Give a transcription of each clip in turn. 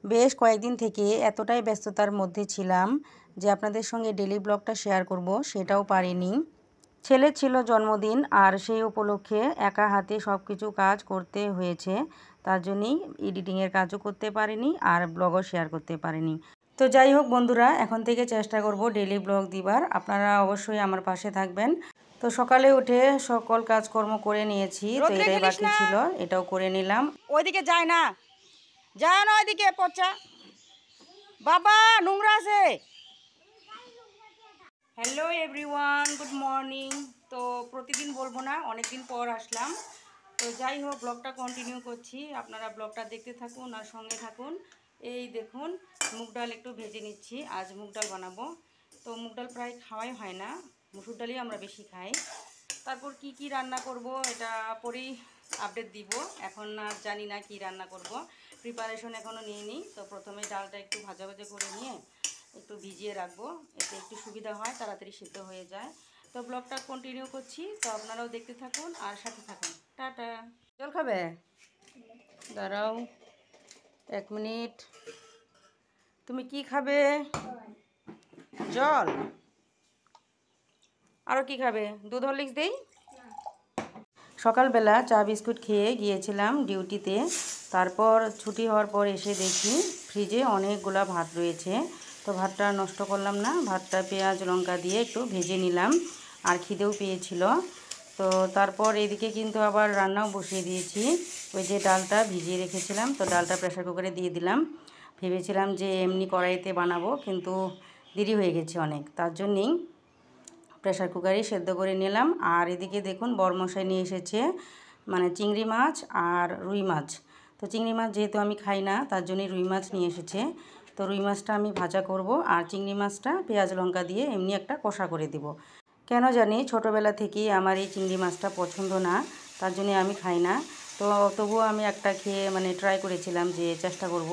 বেশ কয়েকদিন থেকে এতটাই ব্যস্ততার মধ্যে ছিলাম যে আপনাদের সঙ্গে ডেইলি ব্লগটা শেয়ার করব সেটাও পারিনি। ছেলের ছিল জন্মদিন আর সেই উপলক্ষে একা হাতে সব কিছু কাজ করতে হয়েছে, তার জন্যই এডিটিংয়ের কাজও করতে পারিনি আর ব্লগও শেয়ার করতে পারিনি। তো যাই হোক বন্ধুরা, এখন থেকে চেষ্টা করব ডেইলি ব্লগ দিবার, আপনারা অবশ্যই আমার পাশে থাকবেন। তো সকালে উঠে সকল কাজকর্ম করে নিয়েছি, তো এটাই বাকি ছিল, এটাও করে নিলাম। ওইদিকে যায় না, যায় না ওইদিকে পচা বাবা, নোংরা আছে। Hello everyone, good morning. তো প্রতিদিন বলবো না, অনেক দিন পর আসলাম। তো যাই হোক, ব্লগটা কন্টিনিউ করছি, আপনারা ব্লগটা দেখতে থাকুন আর সঙ্গে থাকুন। এই দেখুন, মুগ ডাল একটু ভেজে নিচ্ছি, আজ মুগ ডাল বানাবো। তো মুগ ডাল প্রায় খাওয়াই হয় না, মুসুর ডালই আমরা বেশি খাই। তারপর কি কি রান্না করব এটা পরেই আপডেট দিব, এখন আর জানি না কি রান্না করব, প্রিপারেশন এখনও নিইনি। তো প্রথমে ডালটা একটু ভাজা ভাজা করে নিয়ে একটু ভিজিয়ে রাখবো, এতে একটু সুবিধা হয়, তাড়াতাড়ি সিদ্ধ হয়ে যায়। তো ব্লগটা কন্টিনিউ করছি, তো আপনারাও দেখতে থাকুন আর সাথে থাকুন। টাটা। জল খাবে? দাঁড়াও 1 মিনিট। তুমি কি খাবে? জল? আরও কি খাবে? দুধ হরলিক্স দেই? সকালবেলা চা বিস্কুট খেয়ে গিয়েছিলাম ডিউটিতে, তারপর ছুটি হওয়ার পর এসে দেখি ফ্রিজে অনেকগুলা ভাত রয়েছে। তো ভাতটা নষ্ট করলাম না, ভাতটা পেঁয়াজ লঙ্কা দিয়ে একটু ভেজে নিলাম, আর খিদেও পেয়েছিল। তো তারপর এদিকে কিন্তু আবার রান্নাও বসিয়ে দিয়েছি। ওই যে ডালটা ভিজিয়ে রেখেছিলাম, তো ডালটা প্রেসার কুকারে দিয়ে দিলাম। ভেবেছিলাম যে এমনি কড়াইতে বানাবো, কিন্তু দেরি হয়ে গেছে অনেক, তার জন্যেই প্রেসার কুকারেই সেদ্ধ করে নিলাম। আর এদিকে দেখুন বরমশাই নিয়ে এসেছে মানে চিংড়ি মাছ আর রুই মাছ। তো চিংড়ি মাছ যেহেতু আমি খাই না, তার জন্যই রুই মাছ নিয়ে এসেছে। তো রুই মাছটা আমি ভাজা করব, আর চিংড়ি মাছটা পেঁয়াজ লঙ্কা দিয়ে এমনি একটা কষা করে দেব। কেন জানি ছোটোবেলা থেকেই আমার এই চিংড়ি মাছটা পছন্দ না, তার জন্যে আমি খাই না। তো তবুও আমি একটা খেয়ে মানে ট্রাই করেছিলাম যে চেষ্টা করব,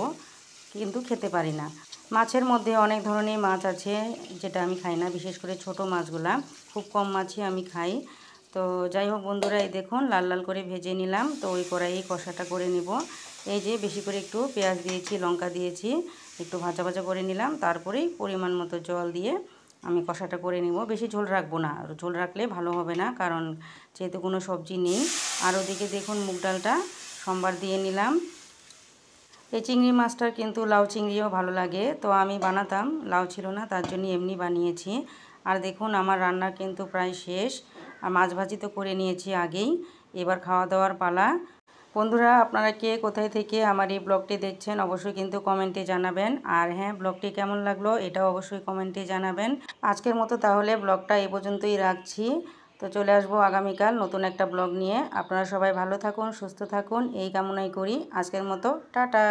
কিন্তু খেতে পারি না। মাছের মধ্যে অনেক ধরনের মাছ আছে যেটা আমি খাই না, বিশেষ করে ছোট মাছগুলা, খুব কম মাছই আমি খাই। তো যাই হোক বন্ধুরা, এই দেখুন লাল লাল করে ভেজে নিলাম। তো ওই কড়াইয়ে কষাটা করে নিব। এই যে বেশি করে একটু পেঁয়াজ দিয়েছি, লঙ্কা দিয়েছি, একটু ভাজা ভাজা করে নিলাম। তারপরেই পরিমাণ মতো জল দিয়ে আমি কষাটা করে নিব। বেশি ঝোল রাখবো না, ঝোল রাখলে ভালো হবে না, কারণ যেহেতু কোনো সবজি নেই। আর ওদিকে দেখুন মুগ ডালটা সম্বার দিয়ে নিলাম। এই চিংড়ি মাছটার কিন্তু লাউ চিংড়িও ভালো লাগে, তো আমি বানাতাম, লাউ ছিল না, তার জন্য এমনি বানিয়েছি। আর দেখুন আমার রান্না কিন্তু প্রায় শেষ, আর মাছ ভাজি তো করে নিয়েছি আগেই, এবার খাওয়া দাওয়ার পালা। বন্ধুরা, আপনারা কে কোথায় থেকে আমার এই ব্লগটি দেখছেন অবশ্যই কিন্তু কমেন্টে জানাবেন। আর হ্যাঁ, ব্লগটি কেমন লাগলো এটাও অবশ্যই কমেন্টে জানাবেন। আজকের মতো তাহলে ব্লগটা এই পর্যন্তই রাখছি। তো চলে আসবো আগামীকাল নতুন একটা ব্লগ নিয়ে। আপনারা সবাই ভালো থাকুন, সুস্থ থাকুন, এই কামনাই করি। আজকের মতো টাটা।